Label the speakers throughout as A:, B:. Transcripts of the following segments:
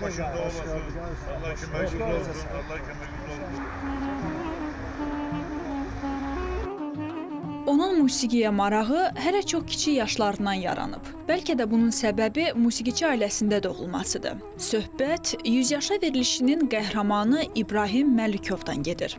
A: başında olasın. Allah köməkiniz olsun. Allah köməkiniz olsun.
B: Onun musiqiyə marağı hələ çox kiçik yaşlarından yaranıb. Bəlkə də bunun səbəbi musiqiçi ailəsində doğulmasıdır. Söhbət 100 yaşa verilişinin qəhrəmanı İbrahim Məlikovdan gedir.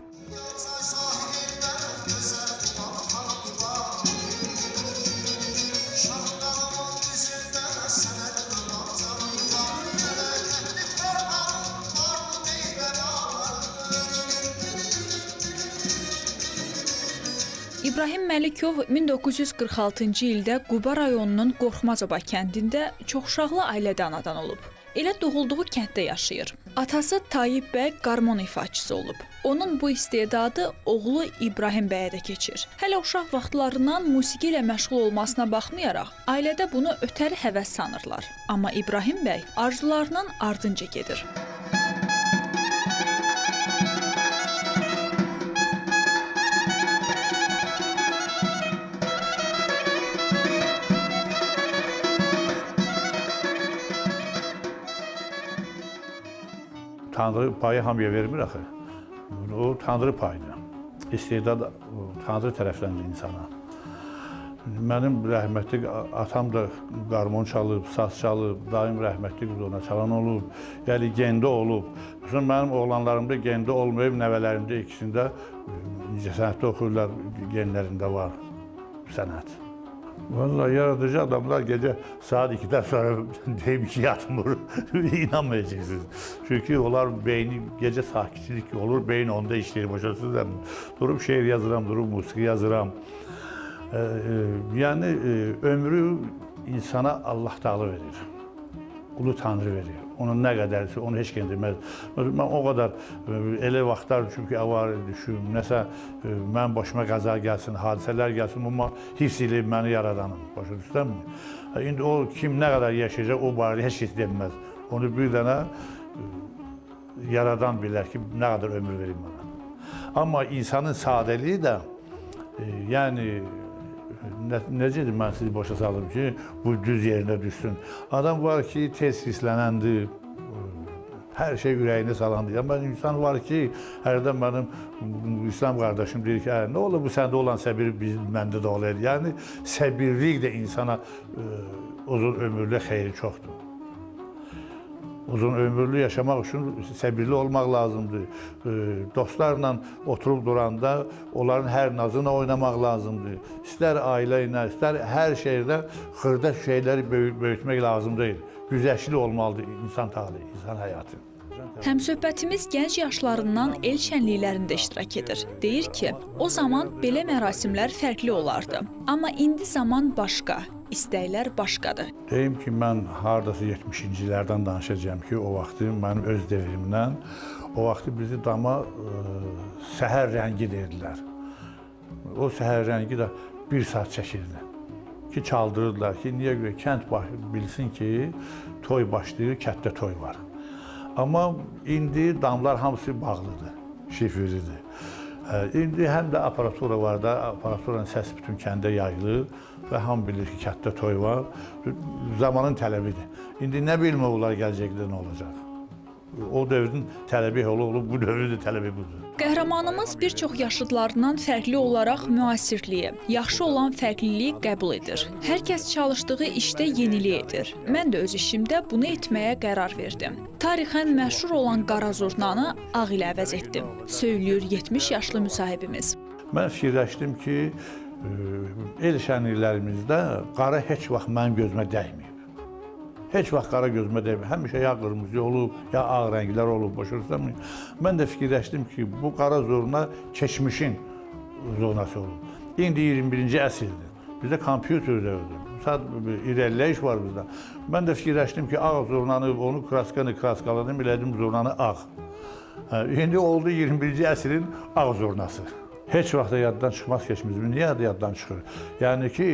B: İbrahim Məlikov 1946-cı ildə Quba rayonunun Qorxmazoba kəndində çoxuşaqlı ailədə anadan olub. Elə doğulduğu kənddə yaşayır. Atası Tayyib bəy qarmon ifaçısı olub. Onun bu istedadı oğlu İbrahim bəyə də keçir. Hələ uşaq vaxtlarından musiqi ilə məşğul olmasına baxmayaraq, ailədə bunu ötəri həvəs sanırlar. Amma İbrahim bəy arzularının ardınca gedir.
A: Tanrı payı hamıya vermir axı. O Tanrı payıdır. İstedad Tanrı tərəfləndi insana. Mənim rəhmətli atam da qarmon çalıb, saz çalıb, daim rəhmətli qız ona çalan olub, yəni gendə olub. Bütün mənim oğlanlarımda gendə olmayıb, nəvələrimdə ikisində incəsənətdə oxuyurlar, genlərində var sənət. Vallahi yaradıcı adamlar gece saat 2'den sonra deyim ki yatmır. İnanmayacaksınız. Çünkü onlar beyni gece sakitçilik olur. Beyin onda işleri boşalsız. Durup şiir yazıram, durup musiki yazıram. Yani ömrü insana Allah Teala verir. Ulu Tanrı verir. Onun nə qədərsə, onu heç kim deməz. Mən o qədər elə vaxtlar çünki avarə düşüm, nəsə mənim başıma qəza gəlsin, hadisələr gəlsin, amma hiss eləyib məni yaradanım. Başa düşdünmü? İndi o kim nə qədər yaşayacaq, o barədə heç heç deməz. Onu bir dənə yaradan bilər ki, nə qədər ömür verir mənə. Amma insanın sadəliyi də, yəni necədir mən sizi başa salım ki, bu düz yerində düşsün. Adam var ki, tez hislənəndir, hər şey ürəyinə salandır. Yəni, mən insan var ki, hərdən mənim İslam qardaşım deyir ki, nə olur bu səndə olan səbir məndə də olur. Yəni, səbirlik də insana uzun ömürlü xeyri çoxdur. Uzun ömürlü yaşamaq üçün səbirli olmaq lazımdır. Dostlarla oturub duranda onların hər nazına oynamaq lazımdır. İstər ailə ilə, istər hər şeydə xırda şeyləri böyütmək lazım deyil. Güzəştli olmalıdır insan talihi, insan həyatı.
B: Həmsöhbətimiz gənc yaşlarından el şənliklərində iştirak edir. Deyir ki, o zaman belə mərasimlər fərqli olardı. Amma indi zaman başqa, istəklər başqadır.
A: Deyim ki, mən hardasa 70-ci illərdən danışacağım ki, o vaxtı mənim öz devrimdən, o vaxtı bizi dama səhər rəngi dedilər. O səhər rəngi də bir saat çəkirdi. Ki, çaldırırdılar ki, niyə görə kənd bilsin ki, toy başlayır, kənddə toy var. Amma indi damlar hamısı bağlıdır, şifrlidir. İndi həm də aparatura var da, aparaturanın səsi bütün kəndə yayılır və hamı bilir ki, kənddə toy var. Zamanın tələbidir. İndi nə bilmə olar gələcəkdə nə olacaq. O dövrün tələbi olub, bu dövrün də tələbi budur.
B: Qəhrəmanımız bir çox yaşıdlarından fərqli olaraq müasirliyi, yaxşı olan fərqliliyi qəbul edir. Hər kəs çalışdığı işdə yenilik edir. Mən də öz işimdə bunu etməyə qərar verdim. Tarixən məşhur olan qara zurnanı ağ ilə əvəz etdim, söylüyor 70 yaşlı müsahibimiz.
A: Mən fikirləşdim ki, el şənliklərimizdə qara heç vaxt mənim gözümə dəyməyib. Heç vaxt qara gözümə dəyməyib. Həmişə ya qırmızı olub, ya ağ rənglər olub, başarırsam. Mən də fikirləşdim ki, bu qara zurna keçmişin zurnası olub. İndi 21-ci əsrdir. Bizdə kompüter dövrüdür. İrəliləyiş var bizdə. Mən də fikirləşdim ki, ağ zurnanı, onu kraskaladım, elədim zurnanı ağ. İndi oldu 21-ci əsrin ağ zurnası. Heç vaxt da yaddan çıxmaz keçmişimiz. Niyə yaddan çıxır? Yəni ki,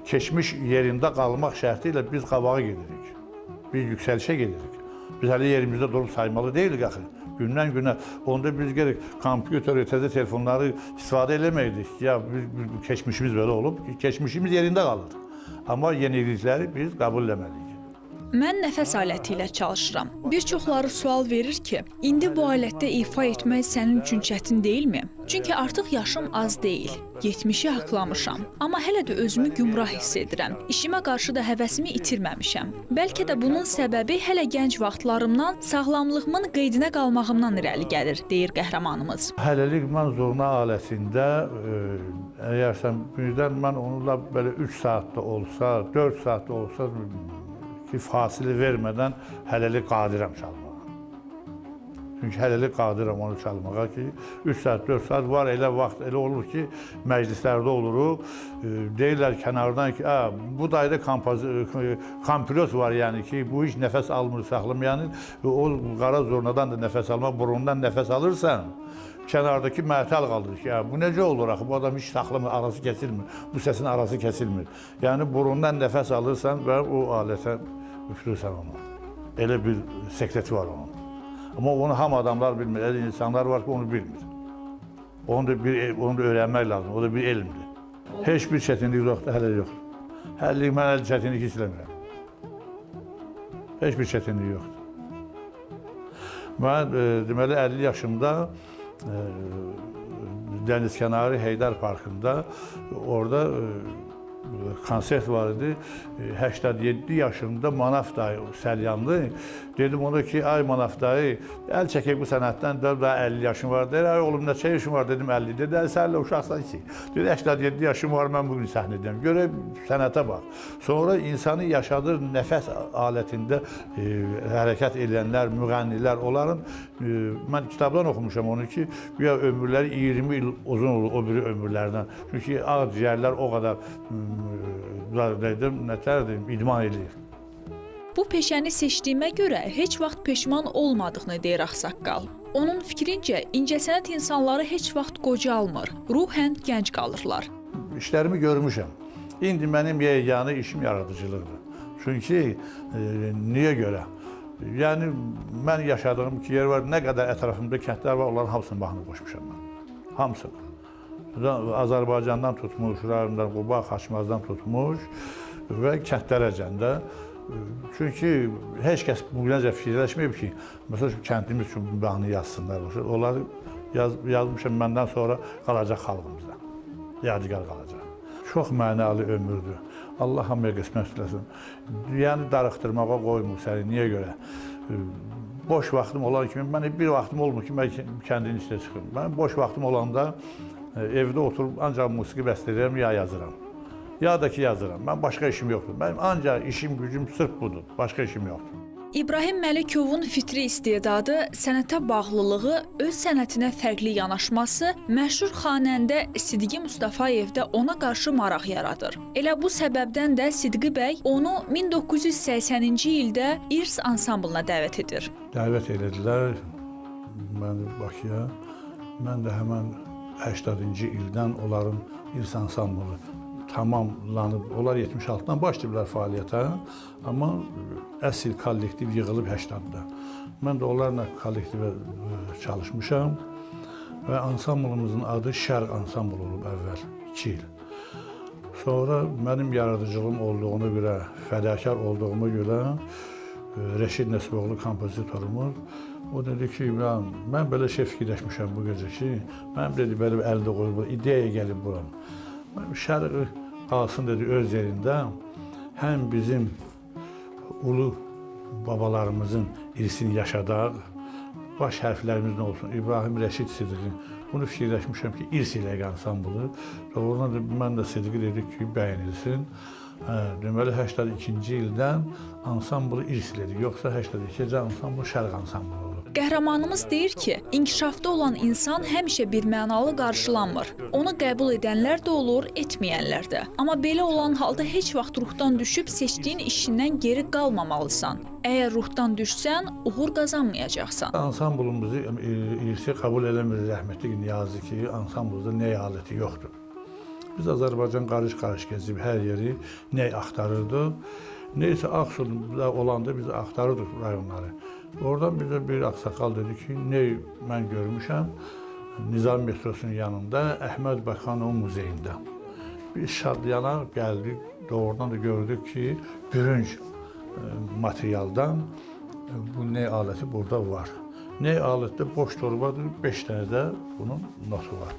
A: keçmiş yerində qalmaq şərti ilə biz qabağa gedirik. Biz yüksəlişə gedirik. Biz hələ yerimizdə durub saymalı deyilik axı. Gündən günə. Onda biz gerək kompüteri, təzə telefonları istifadə eləməkdik. Ya keçmişimiz belə olub, keçmişimiz yerində qalır. Amma yenilikləri biz qəbul eləmədik.
B: Mən nəfəs aləti ilə çalışıram. Bir çoxları sual verir ki, indi bu alətdə ifa etmək sənin üçün çətin deyilmi? Çünki artıq yaşım az deyil. 70-i haqlamışam. Amma hələ də özümü gümrah hiss edirəm. İşimə qarşı da həvəsimi itirməmişəm. Bəlkə də bunun səbəbi hələ gənc vaxtlarımdan sağlamlığımın qeydinə qalmağımdan irəli gəlir, deyir qəhrəmanımız.
A: Hələlik mən zurna alətində, əgərsən birdən mən onunla belə 3 saatda olsa, 4 saatda olsa ki, fasilə vermədən hələlik qadirəm çalmağa. Çünki hələlik qadirəm onu çalmağa ki, 3 saat, 4 saat var, elə vaxt elə olur ki, məclislərdə oluruq. Deyirlər kənardan ki, bu dayda kompilot var, yəni ki, bu iş nəfəs almır, saxlamayanın, o qara zornadan da nəfəs almaq, burundan nəfəs alırsan, kənardakı mətəl qalır ki, bu necə olur axı, bu adam hiç saxlamır, arası kəsilmir, bu səsin arası kəsilmir. Yəni burundan nəfəs alırsan və o alətə üflürsən onu. Elə bir sekreti var onun. Amma onu ham adamlar bilmir, elə insanlar var ki, onu bilmir. Onu da öyrənmək lazım, o da bir elmdir. Heç bir çətinlik yoxdur, hələ yoxdur. Həllik mən hələ çətinlik hiss eləmirəm. Heç bir çətinlik yoxdur. Mən deməli 50 yaşımda Dənizkənarı Heydər Parkında orada konsert var idi. 87 yaşında Manaf dayı səlyanlı. Dedim ona ki, ay Manaf dayı, əl çəkək bu sənətdən, daha 50 yaşım var. Deyir, ay oğlum, neçə yaşım var? Dedim, 50. Dedi, sənlə uşaqsan ki. Dedi, 87 yaşım var, mən bugün səhnədəyim. Görə sənətə bax. Sonra insanı yaşadır nəfəs alətində hərəkət edənlər, müğənnilər, onların, mən kitabdan oxumuşam onu ki, güya ömürləri 20 il uzun olur o biri ömürlərdən. Çünki ağciyərlər o qədər idman edir.
B: Bu peşəni seçdiyimə görə heç vaxt peşman olmadığını deyir ağsaqqal. Onun fikrincə, incəsənət insanları heç vaxt qocalmır, ruhən gənc qalırlar.
A: İşlərimi görmüşəm. İndi mənim yeganə işim yaradıcılıqdır. Çünki niyə görə? Yəni, mən yaşadığım ki, yer var, nə qədər ətrafımda kəndlər var, onların hamısının baxını qoşmuşam mən. Hamısını. Azərbaycandan tutmuş, rayondan, Quba, Xaçmazdan tutmuş və kəndlərəcən də. Çünki heç kəs bugünəcə fikirləşməyib ki, məsələn, kəndimiz üçün bir mahnı yazsınlar. Onları yazmışam məndən sonra qalacaq xalqımızda. Yadigar qalacaq. Çox mənalı ömürdür. Allah hamıya qismət eləsin. Yəni, darıxdırmağa qoymur səni. Niyə görə? Boş vaxtım olan kimi, mən bir vaxtım olmur ki, mən kəndin içində çıxım. Mən boş vaxtım olanda evdə oturub ancaq musiqi bəstələyirəm, ya yazıram. Ya da ki, yazıram. Mən başqa işim yoxdur. Mənim ancaq işim, gücüm sırf budur. Başqa işim yoxdur.
B: İbrahim Məlikovun fitri istedadı, sənətə bağlılığı, öz sənətinə fərqli yanaşması məşhur xanəndə Sidqi Mustafayevdə ona qarşı maraq yaradır. Elə bu səbəbdən də Sidqi bəy onu 1980-ci ildə İrs ansamblına dəvət edir.
A: Dəvət elədilər məni Bakıya. Mən də həmən 80-ci ildən onların İrs ansamblı tamamlanıb, onlar 76-dan başlayıblar fəaliyyətə, amma əsl kollektiv yığılıb 80-da. Mən də onlarla kollektivə çalışmışam və ansamblımızın adı Şərq ansambl olub əvvəl 2 il. Sonra mənim yaradıcılığım olduğuna görə, fədakar olduğuma görə Rəşid Nəsiboğlu kompozitorumuz, o dedi ki, mən belə şey fikirləşmişəm bu gecə ki, mənim dedi, belə əldə qoyub, ideya gəlib buram. Şərqi qalsın dedi öz yerində, həm bizim ulu babalarımızın irsini yaşadaq, baş hərflərimiz nə olsun, İbrahim Rəşid Sidqi. Bunu fikirləşmişəm ki, irs ilə ansamblı. Doğrudan da mən də Sidqi dedik ki, bəyənilsin. Deməli, 82-ci ildən ansamblı irs elədik, yoxsa 82-ci ansamblı Şərq ansamblı olub.
B: Qəhrəmanımız deyir ki, inkişafda olan insan həmişə bir mənalı qarşılanmır. Onu qəbul edənlər də olur, etməyənlər də. Amma belə olan halda heç vaxt ruhdan düşüb seçdiyin işindən geri qalmamalısan. Əgər ruhdan düşsən, uğur qazanmayacaqsan.
A: Ansamblımızı irsi qəbul eləmir rəhmətli Niyazi ki, ansamblımızda ney aləti yoxdur. Biz Azərbaycan qarış-qarış gəzib hər yeri ney axtarırdıq. Neysə Ağsu'da olanda biz axtarırdıq rayonları. Oradan bizə bir ağsaqqal dedi ki, ney mən görmüşəm Nizam metrosunun yanında Əhməd Baxanovun muzeyində. Biz şadlayana gəldik, doğrudan da gördük ki, bürünc materialdan bu ney aləti burada var. Ney alətdə boş torbadır, 5 dənə də bunun notu var.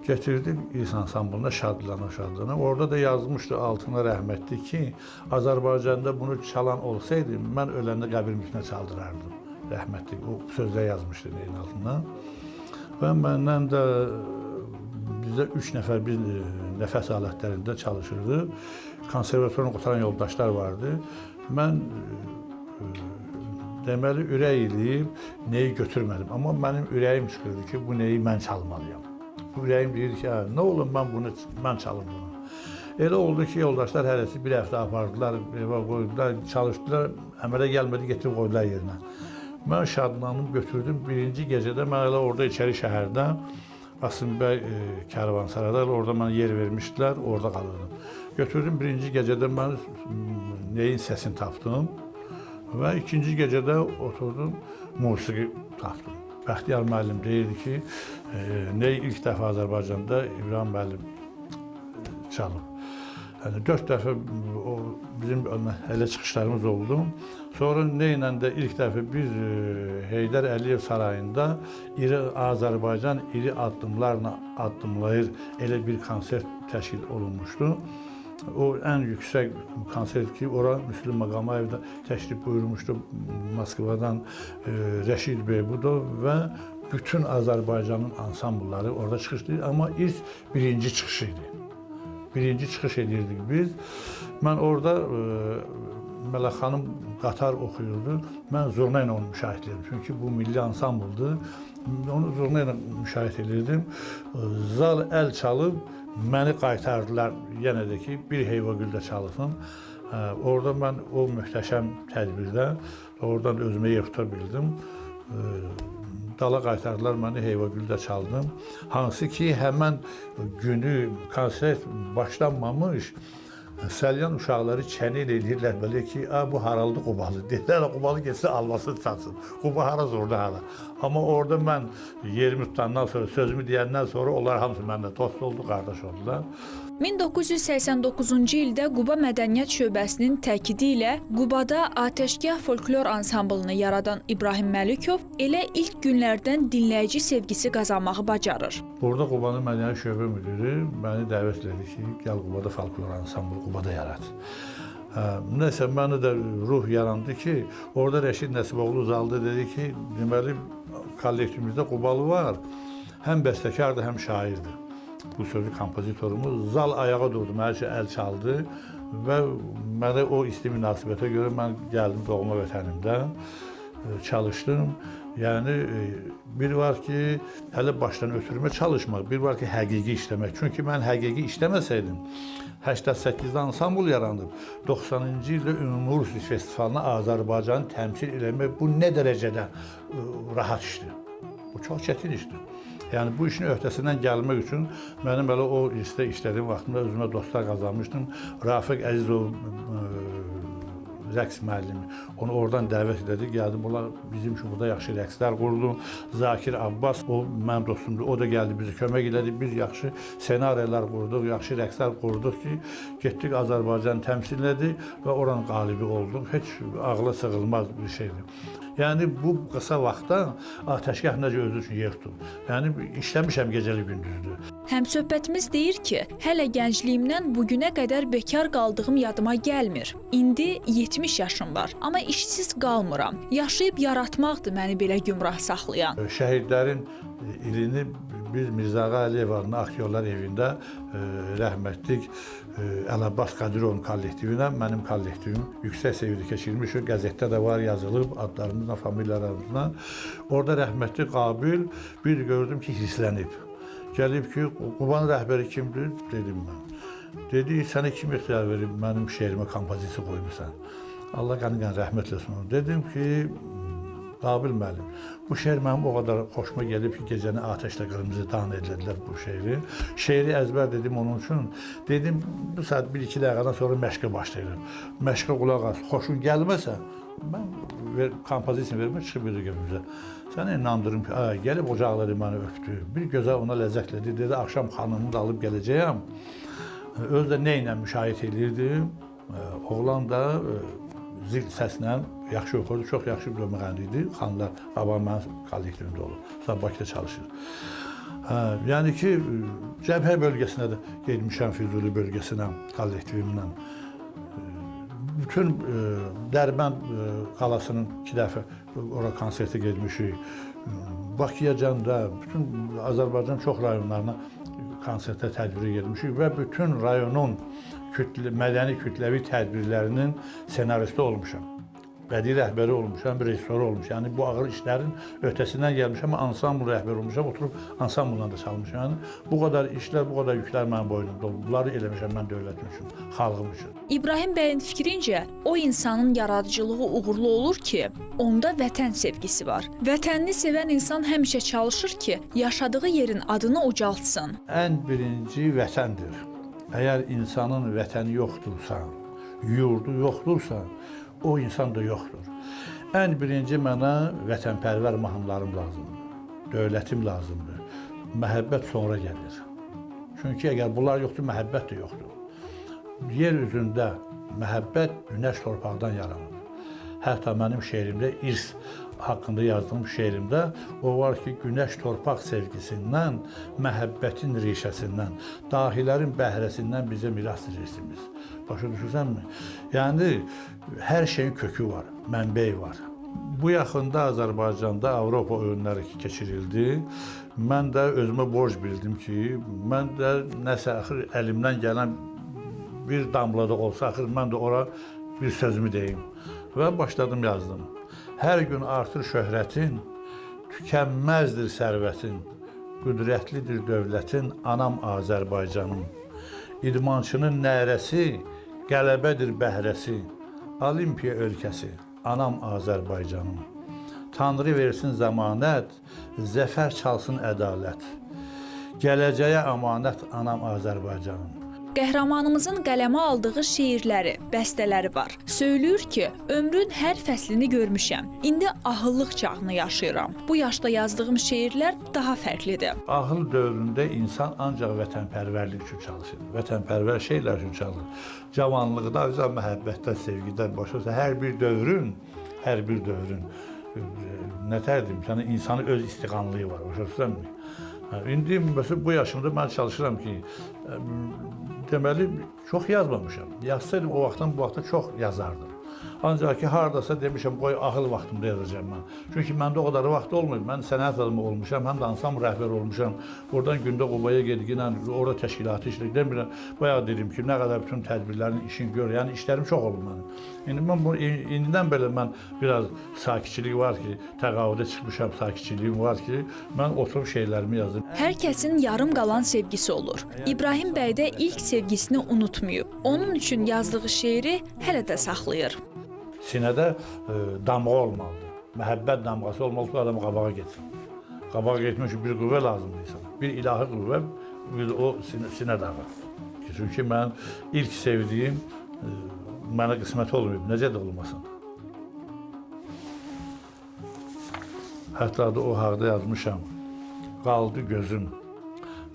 A: Getirdik İrs ansamblına şadlana. Orada da yazmışdı altına rəhmətli ki, Azərbaycanda bunu çalan olsaydı, mən öləndə qəbrin üstünə çaldırardım. Rəhmətli, o sözdə yazmışdı neyin altına. Və məndən də bizdə 3 nəfər biz nəfəs alətlərində çalışırdıq. Konservatorunu qutaran yoldaşlar vardı. Mən deməli ürək eləyib neyi götürmədim. Amma mənim ürəyim çıxırdı ki, bu neyi mən çalmalıyam. Ürəyim deyirdi ki, nə olur mən çalım bunu. Elə oldu ki, yoldaşlar hərəsi bir həftə apardılar, evə qoydular, çalışdılar, əmələ gəlmədi, getirib qoydular yerinə. Mən şadlanıb götürdüm. Birinci gecədə mən elə orada içəri şəhərdə Qasım bəy Kərvansarayda orada mənə yer vermişdilər, orada qalırdım. Götürdüm, birinci gecədə mən neyin səsini tapdım və ikinci gecədə oturdum, musiqi tapdım. Bəxtiyar müəllim deyirdi ki, ney ilk dəfə Azərbaycanda İbrahim müəllim çalıb. Yəni 4 dəfə bizim elə çıxışlarımız oldu. Sonra neylə də ilk dəfə biz Heydər Əliyev sarayında iri Azərbaycan iri addımlarla addımlayır elə bir konsert təşkil olunmuşdu. O ən yüksək konsert ki, ora Müslüm Maqamayev də təşrif buyurmuşdu Moskvadan Rəşid Beybudov və bütün Azərbaycanın ansamblları orada çıxışdı. Amma ilk birinci çıxış idi. Birinci çıxış edirdik biz. Mən orada Mələk xanım qatar oxuyurdu. Mən zurna ilə onu müşahidə edirdim. Çünki bu milli ansambldır. Onu zurna ilə müşahidə edirdim. Zal əl çalıb məni qaytardılar yenə də ki, bir Heyvagüldə çalışsın. Orada mən o möhtəşəm tədbirdə oradan özümə yer tuta bildim. Dala qaytardılar, məni Heyvagüldə çaldım. Hansı ki, həmən günü konsert başlanmamış, Səlyan uşaqları çənil edirlər belə ki, bu haraldı Qubalı. Deyirlər, Qubalı getsə almasını çatsın. Quba hara zorda hara. Amma orada mən yerimi tutandan sonra, sözümü deyəndən sonra onlar hamısı mənimlə dost oldu, qardaş oldular.
B: 1989-cu ildə Quba Mədəniyyət Şöbəsinin təkidi ilə Qubada Atəşgah folklor ansamblını yaradan İbrahim Məlikov elə ilk günlərdən dinləyici sevgisi qazanmağı bacarır.
A: Burada Qubanın Mədəniyyət Şöbə müdiri məni dəvət etdi ki, gəl Qubada folklor ansamblı Qubada yarat. Nəsə, mənə də ruh yarandı ki, orada Rəşid Nəsiboğlu uzaldı, dedi ki, deməli, kollektivimizdə Qubalı var, həm bəstəkardır, həm şairdir. Bu sözü kompozitorumuz zal ayağa durdu, hər şey əl çaldı və mənə o isti münasibətə görə mən gəldim doğma vətənimdə, çalışdım. Yəni, bir var ki, hələ başdan ötürmə çalışmaq, bir var ki, həqiqi işləmək. Çünki mən həqiqi işləməsəydim, 88-də ansambl yaranıb, 90-cı ildə Ümumi Rus Festivalına Azərbaycanı təmsil eləmək bu nə dərəcədə rahat işdir? Bu çox çətin işdir. Yəni, bu işin öhdəsindən gəlmək üçün mənim elə o işlədiyim vaxtımda özümə dostlar qazanmışdım. Rafiq Əzizov rəqs müəllimi, onu oradan dəvət edildi, gəldi, bunlar bizim üçün burada yaxşı rəqslər qurdu. Zakir Abbas, o mənim dostumdur, o da gəldi, bizi kömək elədi, biz yaxşı senariyələr qurduq, yaxşı rəqslər qurduq ki, getdik Azərbaycanı təmsil elədik və oranın qalibi olduq. Heç ağla sığılmaz bir şeydir. Yəni, bu qısa vaxtda Atəşgah necə özü üçün yer tutub. Yəni, işləmişəm gecəli gündüzdür.
B: Həmsöhbətimiz deyir ki, hələ gəncliyimdən bugünə qədər bekar qaldığım yadıma gəlmir. İndi 70 yaşım var, amma işsiz qalmıram. Yaşayıb yaratmaqdır məni belə gümrah saxlayan.
A: Şəhidlərin ilini biz Mirzağa Əliyev adlı aktyorlar evində rəhmətlik Əlabbas Qadirovun kollektivinə, mənim kollektivim yüksək seviyədə keçirilmiş, qəzetdə də var, yazılıb adlarımızla, familiyalarımızla. Orada rəhmətli Qabil bir gördüm ki, hirslənib. Gəlib ki, Qubanın rəhbəri kimdir? Dedim mən. Dedi, sənə kim ixtiyar verib, mənim şeirimə kompozisiya qoymusan. Allah qəni rəhmət eləsin. Dedim ki, Qabil müəllim, bu şeir mənim o qədər xoşuma gəlib ki, gecəni atəşlə qırmızı dan edilədilər bu şeiri. Şeiri əzbər dedim onun üçün. Dedim, bu saat 1-2 dəqiqədən sonra məşqə başlayırım. Məşqə qulaq as, xoşun gəlməsə, mən kompozisiya vermə, çıxıb bir gözümüzə. Səni inandırım ki, gəlib ocaqları məni öpdü. Bir gözə ona ləzzətlədi. Dedi, axşam xanımını da alıb gələcəyəm. Öz də nə ilə müşahidə edirdim. Oğlan da zil səslə yaxşı oxurdu, çox yaxşı bir müğənni idi. Xanlar qabaq mənim kollektivimdə olub. Sonra Bakıda çalışır. Yəni ki, Cəbhə bölgəsinə də getmişəm, Füzuli bölgəsinə, kollektivimlə. Bütün Dərbənd qalasının 2 dəfə ora konsertə getmişik. Bakıya cəmdə, bütün Azərbaycan çox rayonlarına konsertə tədbiri getmişik və bütün rayonun mədəni kütləvi tədbirlərinin senaristi olmuşam. Bədii rəhbəri olmuşam, rejissoru olmuşam. Yəni bu ağır işlərin ötəsindən gəlmişəm, ansambl rəhbəri olmuşam, oturub ansamblla da çalmışam. Yəni bu qədər işlər, bu qədər yüklər mənim boynumda olub. Bunları eləmişəm mən dövlətim üçün, xalqım üçün.
B: İbrahim bəyin fikrincə, o insanın yaradıcılığı uğurlu olur ki, onda vətən sevgisi var. Vətənini sevən insan həmişə çalışır ki, yaşadığı yerin adını ucaltsın.
A: Ən birinci vətəndir. Əgər insanın vətəni yoxdursa, yurdu yoxdursa, o insan da yoxdur. Ən birinci mənə vətənpərvər mahnılarım lazımdır. Dövlətim lazımdır. Məhəbbət sonra gəlir. Çünki əgər bunlar yoxdur, məhəbbət də yoxdur. Yer üzündə məhəbbət günəş torpaqdan yaranır. Hətta mənim şeirimdə, İrs haqqında yazdığım şeirimdə o var ki, günəş torpaq sevgisindən, məhəbbətin rişəsindən, dahilərin bəhrəsindən bizə miras irsimiz. Başa düşürsənmi? Yəni, hər şeyin kökü var, mənbəyi var. Bu yaxında Azərbaycanda Avropa oyunları keçirildi. Mən də özümə borc bildim ki, mən də nəsə axır əlimdən gələn bir damlada olsa, axır mən də ora bir sözümü deyim. Və başladım yazdım. Hər gün artır şöhrətin, tükənməzdir sərvətin, qüdrətlidir dövlətin, anam Azərbaycanım. İdmançının nərəsi, qələbədir bəhrəsi, Olimpiya ölkəsi, anam Azərbaycanım. Tanrı versin zəmanət, zəfər çalsın ədalət. Gələcəyə amanət anam Azərbaycanım.
B: Qəhrəmanımızın qələmə aldığı şeirləri, bəstələri var. Söyləyir ki, ömrün hər fəslini görmüşəm. İndi ahıllıq çağını yaşayıram. Bu yaşda yazdığım şeirlər daha fərqlidir.
A: Ahıl dövründə insan ancaq vətənpərvərlik üçün çalışır. Vətənpərvər şeylər üçün çalışır. Cavanlıqda, özəl məhəbbətdən, sevgidən başlayırsa, hər bir dövrün nətərdim, yəni insanın öz istiqanlığı var. Başa düşürsən mi? İndi bu yaşımda mən çalışıram ki, deməli, çox yazmamışam. Yazsaydım o vaxtdan bu vaxta çox yazardım. Ancaq ki, haradasa demişəm, qoy ahıl vaxtımda yazacağım mən. Çünki məndə o qədər vaxt olmayıb. Mən sənət adamı olmuşam, həm də ansambl rəhbəri olmuşam. Oradan gündə Qubaya gediklə, orada təşkilatı işləyir. Demirəm, bayaq dedim ki, nə qədər bütün tədbirlərin işini gör. Yəni, işlərim çox olub mənim. İndidən belə mən biraz sakitçilik var ki, təqavüdə çıxmışam, sakitçiliyim var ki, mən oturub şeylərimi yazdım.
B: Hər kəsin yarım qalan sevgisi olur. İbrahim bəy də ilk sevgisini unutmayıb. Onun üçün yazdığı şeiri hələ də saxlayır.
A: Sinədə damğa olmalıdır. Məhəbbət damğası olmalıdır ki, adam qabağa getsin. Qabağa getmək üçün bir qüvvə lazımdır insana. Bir ilahi qüvvə, bir o sinə dağı. Çünki mən ilk sevdiyim mənə qismət olmayıb, necə də olmasın. Hətta da o haqda yazmışam. Qaldı gözüm,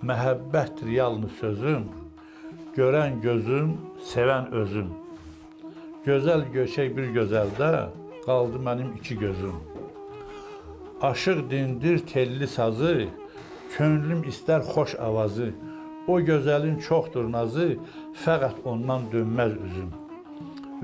A: məhəbbətdir yalnız sözüm, görən gözüm, sevən özüm. Gözəl göçək bir gözəldə qaldı mənim 2 gözüm. Aşıq dindir telli sazı, könlüm istər xoş avazı. O gözəlin çoxdur nazı, fəqət ondan dönməz üzüm.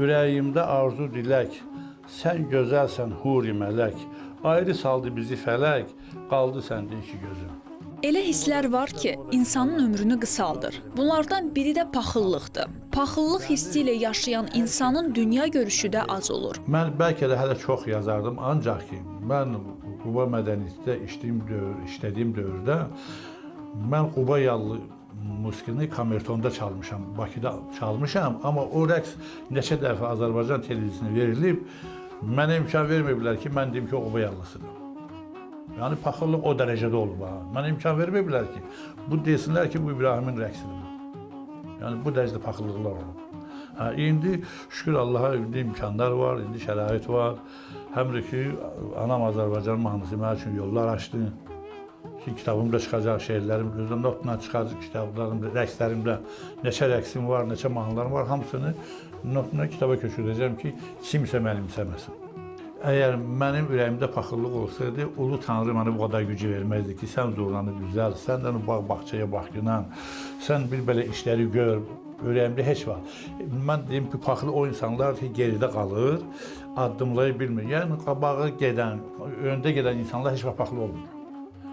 A: Ürəyimdə arzu dilək, sən gözəlsən huri mələk. Ayrı saldı bizi fələk, qaldı səndə 2 gözüm.
B: Elə hisslər var ki, insanın ömrünü qısaldır. Bunlardan biri də paxıllıqdır. Paxıllıq hissi ilə yaşayan insanın dünya görüşü də az olur.
A: Mən bəlkə də hələ çox yazardım, ancaq ki, mən Quba mədəniyyətdə işlədiyim dövrdə mən Quba yallı musiqini kamertonda çalmışam, Bakıda çalmışam, amma o rəqs neçə dəfə Azərbaycan televiziyasına verilib, mənə imkan verməyiblər ki, mən deyim ki, o Quba yallısıdır. Yəni, paxıllıq o dərəcədə olub. Mənə imkan verməyiblər ki, bu desinlər ki, bu İbrahimin rəqsidir. Yəni, bu dərəcədə paxıllıqlar olub. İndi şükür Allaha imkanlar var, indi şərait var. Həm də ki, Anam Azərbaycan mahnısı mənim üçün yollar açdı. Ki, kitabımda çıxacaq şeirlərim, özümdə notla çıxacaq kitablarımda, rəqslərimdə neçə rəqsim var, neçə mahnılarım var, hamısını notuna kitaba köçürəcəm ki, kimsə mənimsəməsin. Əgər mənim ürəyimdə paxıllıq olsaydı, Ulu Tanrı mənə bu qədər gücü verməzdi ki, sən zorlanı düzəl, səndən bağ-bağçaya bax günən, sən bir belə işləri gör, ürəyimdə heç var. Mən deyim ki, paxılı o insanlar ki, geridə qalır, addımlaya bilmir. Yəni, qabağı gedən, öndə gedən insanlar heç vaxt paxılı olmur.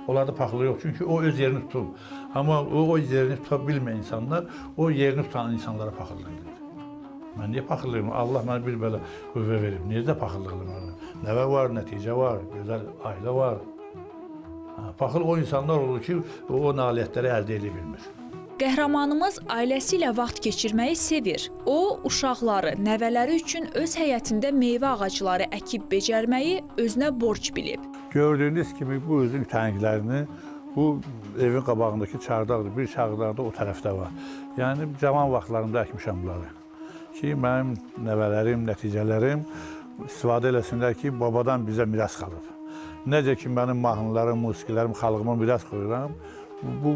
A: Onlarda paxılı yox, çünki o öz yerini tutur. Amma o yerini tuta bilməyən insanlar, o yerini tutan insanlara paxıllıq edir. Mən niyə paxıllıyım? Allah mənə bir belə qüvvə verib. Necə paxıllığım var? Nəvə var, nəticə var, gözəl ailə var. Paxıl o insanlar olur ki, o nailiyyətləri əldə edə bilmir.
B: Qəhrəmanımız ailəsi ilə vaxt keçirməyi sevir. O, uşaqları, nəvələri üçün öz həyətində meyvə ağacları əkib becərməyi özünə borc bilib.
A: Gördüyünüz kimi bu üzüm tənəklərini bu evin qabağındakı çardaqdır. Bir çardaq da o tərəfdə var. Yəni, cavan vaxtlarımda əkmişəm bunları. Ki, mənim nəvələrim, nəticələrim istifadə eləsinlər ki, babadan bizə miras qalıb. Necə ki, mənim mahnılarım, musiqilərim, xalqıma miras qoyuram, bu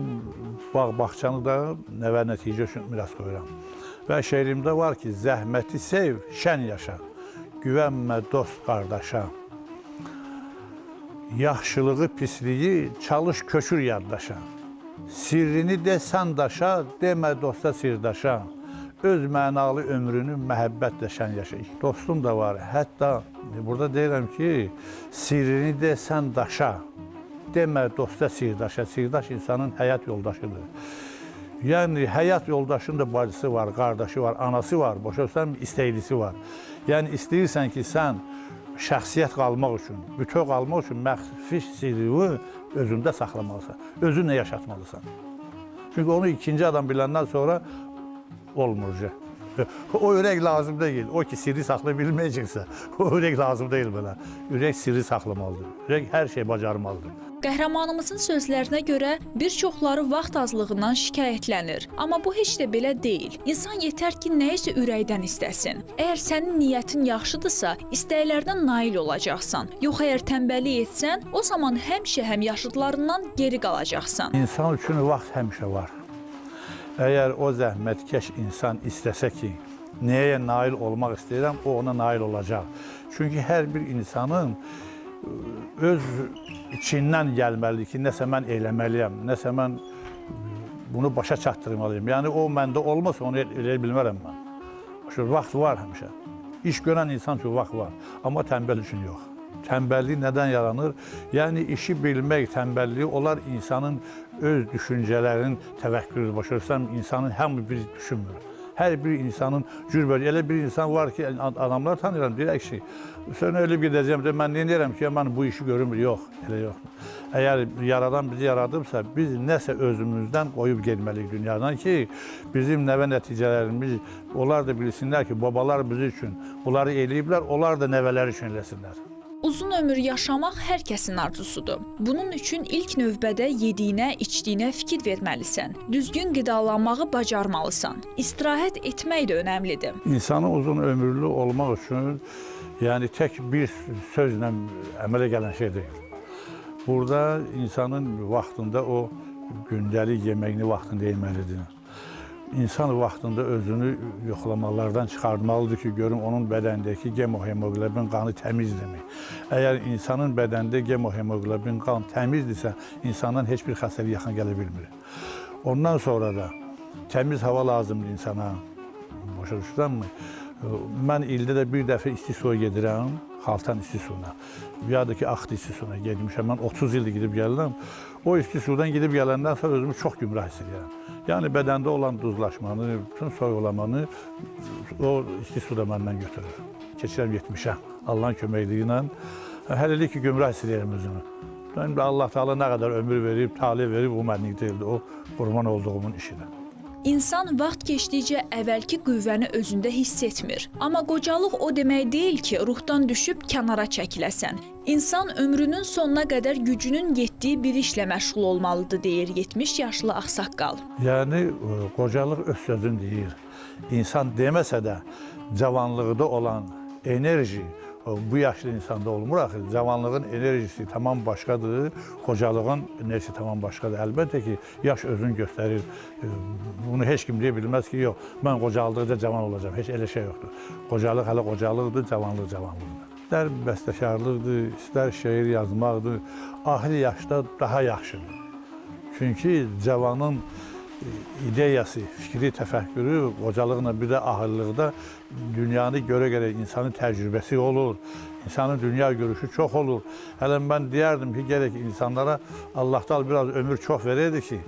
A: bağ-bağçanı da nəvə nəticə üçün miras qoyuram. Və şeirimdə var ki, zəhməti sev, şən yaşa, güvənmə dost qardaşa, yaxşılığı, pisliyi çalış köçür yaddaşa, sirrini de sən daşa, demə dosta sirdaşa, öz mənalı ömrünü məhəbbətlə şən yaşa. Dostum da var, hətta burada deyirəm ki, sirrini de sən daşa, demə dosta sirdaşa, sirdaş insanın həyat yoldaşıdır. Yəni, həyat yoldaşının da bacısı var, qardaşı var, anası var, başa düşürsən, istəklisi var. Yəni, istəyirsən ki, sən şəxsiyyət qalmaq üçün, bütöv qalmaq üçün məxfi sirrini özündə saxlamalısan, özünlə yaşatmalısan. Çünki onu ikinci adam biləndən sonra olmur. O ürək lazım deyil. O ki, sirri saxlaya bilməyəcəksə, o ürək lazım deyil belə. Ürək sirri saxlamalıdır. Ürək hər şey bacarmalıdır.
B: Qəhrəmanımızın sözlərinə görə bir çoxları vaxt azlığından şikayətlənir. Amma bu heç də belə deyil. İnsan yetər ki, nəyisə ürəkdən istəsin. Əgər sənin niyyətin yaxşıdırsa, istəklərdən nail olacaqsan. Yox, əgər tənbəllik etsən, o zaman həmişə həmyaşıdlarından geri qalacaqsan.
A: İnsan üçün vaxt həmişə var. Əgər o zəhmətkeş insan istəsə ki, nəyə nail olmaq istəyirəm, o ona nail olacaq. Çünki hər bir insanın öz içindən gəlməlidir ki, nəsə mən eləməliyəm, nəsə mən bunu başa çatdırmalıyım. Yəni, o məndə olmasa onu elə bilmərəm mən. Vaxt var həmişə. İş görən insan üçün vaxt var, amma tənbəl üçün yox. Tənbəllik nədən yaranır? Yəni, işi bilmək tənbəlliyi, onlar insanın öz düşüncələrinin təvəkkülüdür. Başa düşürsən, insanın həmi bir düşünmür. Hər bir insanın cürbəcə, elə bir insan var ki, adamlar tanıyıram, deyirək ki, sən ölüb gedəcəm, mən nə deyirəm ki, mən bu işi görürüm, yox, elə yox. Əgər yaradan bizi yaradıbsa, biz nəsə özümüzdən qoyub getməliyik dünyadan ki, bizim nəvə nəticələrimiz, onlar da bilsinlər ki, babalar bizi üçün bunları eləyiblər, onlar da nəvələri üçün eləsinlər.
B: Uzun ömür yaşamaq hər kəsin arzusudur. Bunun üçün ilk növbədə yediyinə, içdiyinə fikir verməlisən. Düzgün qidalanmağı bacarmalısan. İstirahət etmək də önəmlidir.
A: İnsanın uzun ömürlü olmaq üçün, yəni tək bir sözlə əmələ gələn şey deyil. Burada insanın vaxtında o gündəlik yeməyini vaxtında yeməlidir. İnsan vaxtında özünü yoxlamalardan çıxartmalıdır ki, görün onun bədəndəki gemohemoglobin qanı təmizdirmi? Əgər insanın bədəndə gemohemoglobin qan təmizdirsə, insandan heç bir xəstəlik yaxın gələ bilmir. Ondan sonra da təmiz hava lazımdır insana. Başa düşürəmmi? Mən ildə də bir dəfə isti suya gedirəm, Xaltan isti suyuna. Ya da ki, Axtı isti suyuna gedmişəm. Mən 30 ildir gidib gəlirəm. O isti sudan gidib gələndən sonra özümü çox gümrah hiss edirəm. Yəni, bədəndə olan duzlaşmanı, bütün soyuqlamanı o isti suda məndən götürür. Keçirəm 70-ə. Allahın köməkliyi ilə hələlik ki, gümrah hiss edirəm özümü. Allah Teala nə qədər ömür verib, talih verib, o mənlik deyildi. O, qurban olduğumun işidir.
B: İnsan vaxt keçdikcə əvvəlki qüvvəni özündə hiss etmir. Amma qocalıq o demək deyil ki, ruhdan düşüb kənara çəkiləsən. İnsan ömrünün sonuna qədər gücünün yetdiyi bir işlə məşğul olmalıdır, deyir 70 yaşlı ağsaqqal.
A: Yəni, qocalıq öz sözün deyir. İnsan deməsə də, cavanlıqda olan enerji bu yaşlı insanda olmur axı. Cavanlığın enerjisi tamam başqadır, qocalığın enerjisi tamam başqadır. Əlbəttə ki, yaş özünü göstərir. Bunu heç kim deyə bilməz ki, yox, mən qocaldıqca cavan olacağam. Heç elə şey yoxdur. Qocalıq hələ qocalıqdır, cavanlıq cavanlıqdır. İstər bəstəkarlıqdır, istər şeir yazmaqdır, ahir yaşda daha yaxşıdır. Çünki cavanın ideyası, fikri, təfəkkürü qocalıqla bir də ahırlıqda dünyanı görə-görə insanın təcrübəsi olur, insanın dünya görüşü çox olur. Hələ mən deyərdim ki, gərək insanlara Allah'tan biraz ömür çox verəydi ki,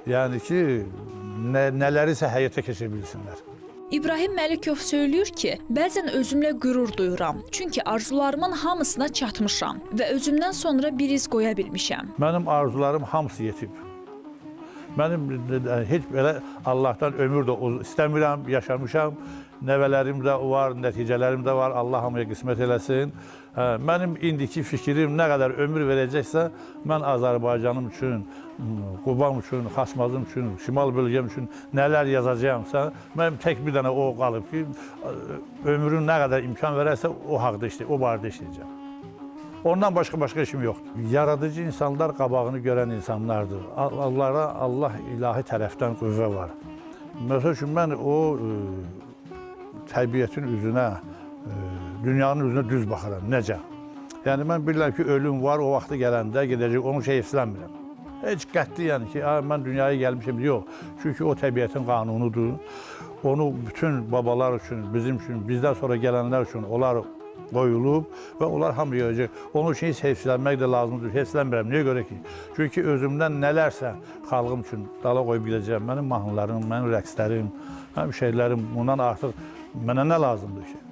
A: yəni ki, nələrisə həyata keçə bilsinlər.
B: İbrahim Məlikov söylüyor ki, bəzən özümlə qürur duyuram. Çünki arzularımın hamısına çatmışam və özümdən sonra bir iz qoya bilmişəm.
A: Mənim arzularım hamısı yetib. Mənim heç belə Allah'tan ömür də istəmirəm, yaşamışam. Nəvələrim də var, nəticələrim də var. Allah hamıya qismət eləsin. Mənim indiki fikrim nə qədər ömür verəcəksə, mən Azərbaycanım üçün, Qubam üçün, Xaçmazım üçün, Şimal bölgəm üçün nələr yazacağımsa, mənim tək bir dənə o qalıb ki, ömrün nə qədər imkan verərsə, o haqda o barədə işləyəcəm. Ondan başqa işim yoxdur. Yaradıcı insanlar qabağını görən insanlardır. Onlara Allah ilahi tərəfdən qüvvə var. Məsəl üçün, mən o təbiətin üzünə, dünyanın üzünə düz baxıram. Necə? Yəni, mən bilirəm ki, ölüm var, o vaxtı gələndə gedəcək, onu heyfsilənmirəm. Heç qətti, yəni ki, mən dünyaya gəlmişim, yox. Çünki o təbiətin qanunudur. Onu bütün babalar üçün, bizim üçün, bizdən sonra gələnlər üçün onlar qoyulub və onlar hamı görəcək. Onun üçün heç heyfsilənmək də lazımdır. Heyfsilənmirəm. Niyə görə ki? Çünki özümdən nələrsə xalqım üçün dala qoyub gidəcəm. Mənim mahnılarım, mənim rəqslərim, mənim şeylərim, bundan artıq mənə nə lazımdır ki?